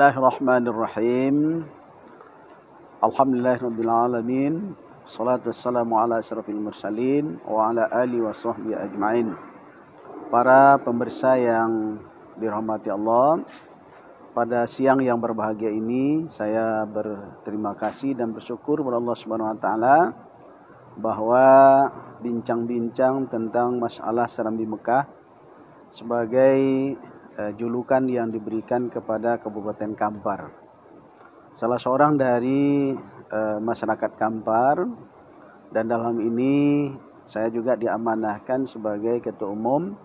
Bismillahirrahmanirrahim. Alhamdulillahirabbil alamin. Wassalatu wassalamu ala asyrafil mursalin wa ala alihi wa sahbihi ajmain. Para pemirsa yang dirahmati Allah, pada siang yang berbahagia ini saya berterima kasih dan bersyukur kepada Allah Subhanahu wa taala bahwa bincang-bincang tentang masalah Serambi Mekah sebagai julukan yang diberikan kepada Kabupaten Kampar. Salah seorang dari masyarakat Kampar, dan dalam ini saya juga diamanahkan sebagai Ketua Umum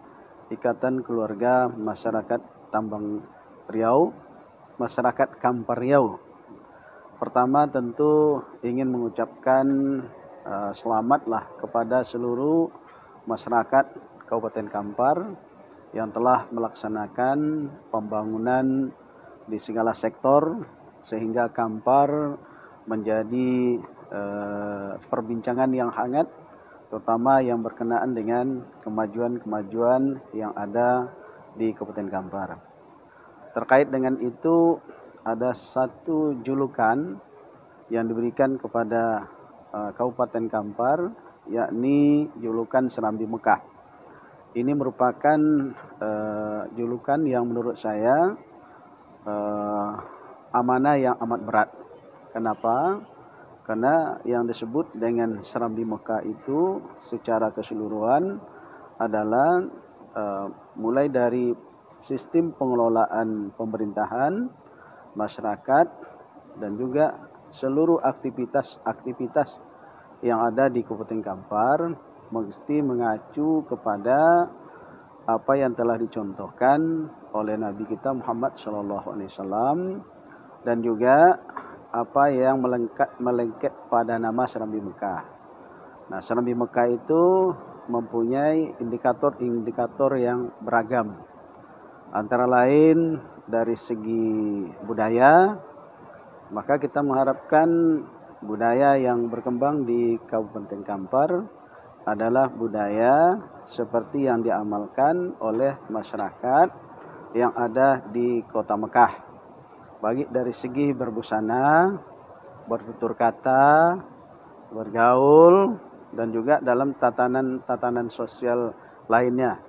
Ikatan Keluarga Masyarakat Tambang Riau, Masyarakat Kampar Riau. Pertama tentu ingin mengucapkan selamatlah kepada seluruh masyarakat Kabupaten Kampar yang telah melaksanakan pembangunan di segala sektor sehingga Kampar menjadi perbincangan yang hangat, terutama yang berkenaan dengan kemajuan-kemajuan yang ada di Kabupaten Kampar. Terkait dengan itu ada satu julukan yang diberikan kepada Kabupaten Kampar, yakni julukan Serambi Mekah. Ini merupakan julukan yang menurut saya amanah yang amat berat. Kenapa? Karena yang disebut dengan Serambi Mekah itu secara keseluruhan adalah mulai dari sistem pengelolaan pemerintahan, masyarakat, dan juga seluruh aktivitas yang ada di Kabupaten Kampar mesti mengacu kepada apa yang telah dicontohkan oleh Nabi kita Muhammad SAW, dan juga apa yang melengket pada nama Serambi Mekah. Nah, Serambi Mekah itu mempunyai indikator yang beragam. Antara lain dari segi budaya, maka kita mengharapkan budaya yang berkembang di Kabupaten Kampar adalah budaya seperti yang diamalkan oleh masyarakat yang ada di Kota Mekah. Baik dari segi berbusana, bertutur kata, bergaul, dan juga dalam tatanan sosial lainnya.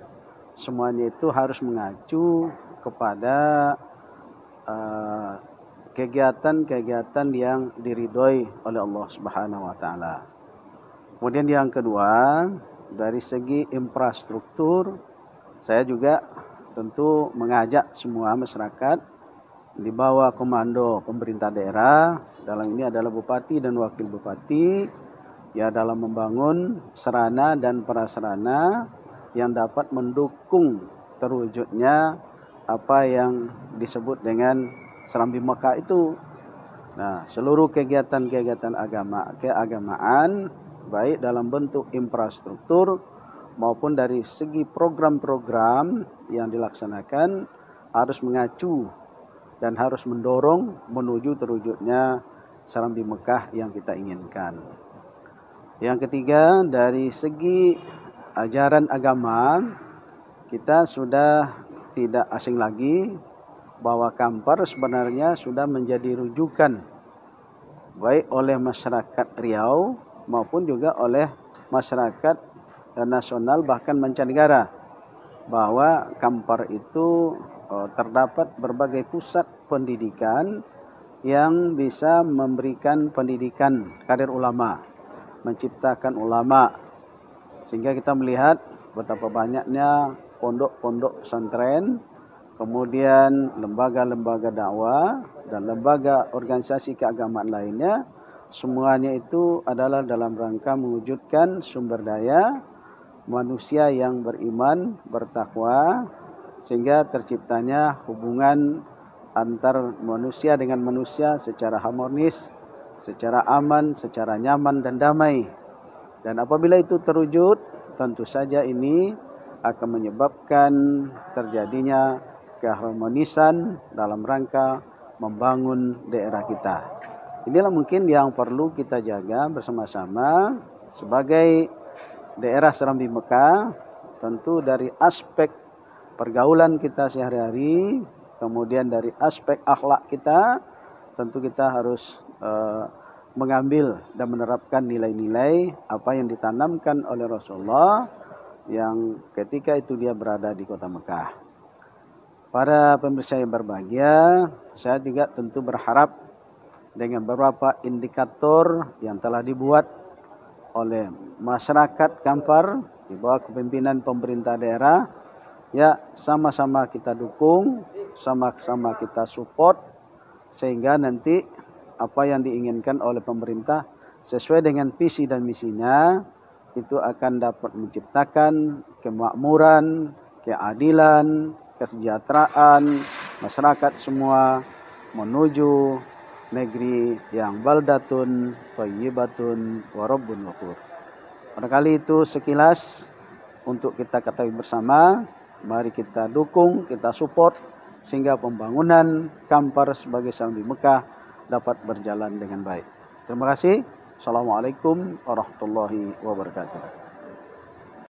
Semuanya itu harus mengacu kepada kegiatan-kegiatan yang diridhoi oleh Allah Subhanahu wa taala. Kemudian yang kedua, dari segi infrastruktur, saya juga tentu mengajak semua masyarakat di bawah komando pemerintah daerah, dalam ini adalah Bupati dan Wakil Bupati, ya, dalam membangun sarana dan prasarana yang dapat mendukung terwujudnya apa yang disebut dengan Serambi Mekah itu. Nah, seluruh kegiatan-kegiatan keagamaan baik dalam bentuk infrastruktur maupun dari segi program-program yang dilaksanakan harus mengacu dan harus mendorong menuju terwujudnya Serambi Mekah yang kita inginkan. Yang ketiga, dari segi ajaran agama, kita sudah tidak asing lagi bahwa Kampar sebenarnya sudah menjadi rujukan baik oleh masyarakat Riau maupun juga oleh masyarakat nasional bahkan mancanegara, bahwa Kampar itu terdapat berbagai pusat pendidikan yang bisa memberikan pendidikan kader ulama, menciptakan ulama, sehingga kita melihat betapa banyaknya pondok-pondok pesantren, kemudian lembaga-lembaga dakwah dan lembaga organisasi keagamaan lainnya. Semuanya itu adalah dalam rangka mewujudkan sumber daya manusia yang beriman, bertakwa, sehingga terciptanya hubungan antar manusia dengan manusia secara harmonis, secara aman, secara nyaman dan damai. Dan apabila itu terwujud, tentu saja ini akan menyebabkan terjadinya keharmonisan dalam rangka membangun daerah kita. Inilah mungkin yang perlu kita jaga bersama-sama sebagai daerah Serambi Mekah. Tentu dari aspek pergaulan kita sehari-hari, kemudian dari aspek akhlak kita, tentu kita harus mengambil dan menerapkan nilai-nilai apa yang ditanamkan oleh Rasulullah yang ketika itu dia berada di kota Mekah. Para pemirsa yang berbahagia, saya juga tentu berharap dengan beberapa indikator yang telah dibuat oleh masyarakat Kampar di bawah kepemimpinan pemerintah daerah, ya sama-sama kita dukung, sama-sama kita support, sehingga nanti apa yang diinginkan oleh pemerintah sesuai dengan visi dan misinya itu akan dapat menciptakan kemakmuran, keadilan, kesejahteraan masyarakat semua menuju negeri yang baldatun thayyibatun wa rabbun ghafur. Barangkali itu sekilas untuk kita ketahui bersama. Mari kita dukung, kita support sehingga pembangunan Kampar sebagai Saudi Mekah dapat berjalan dengan baik. Terima kasih. Assalamualaikum warahmatullahi wabarakatuh.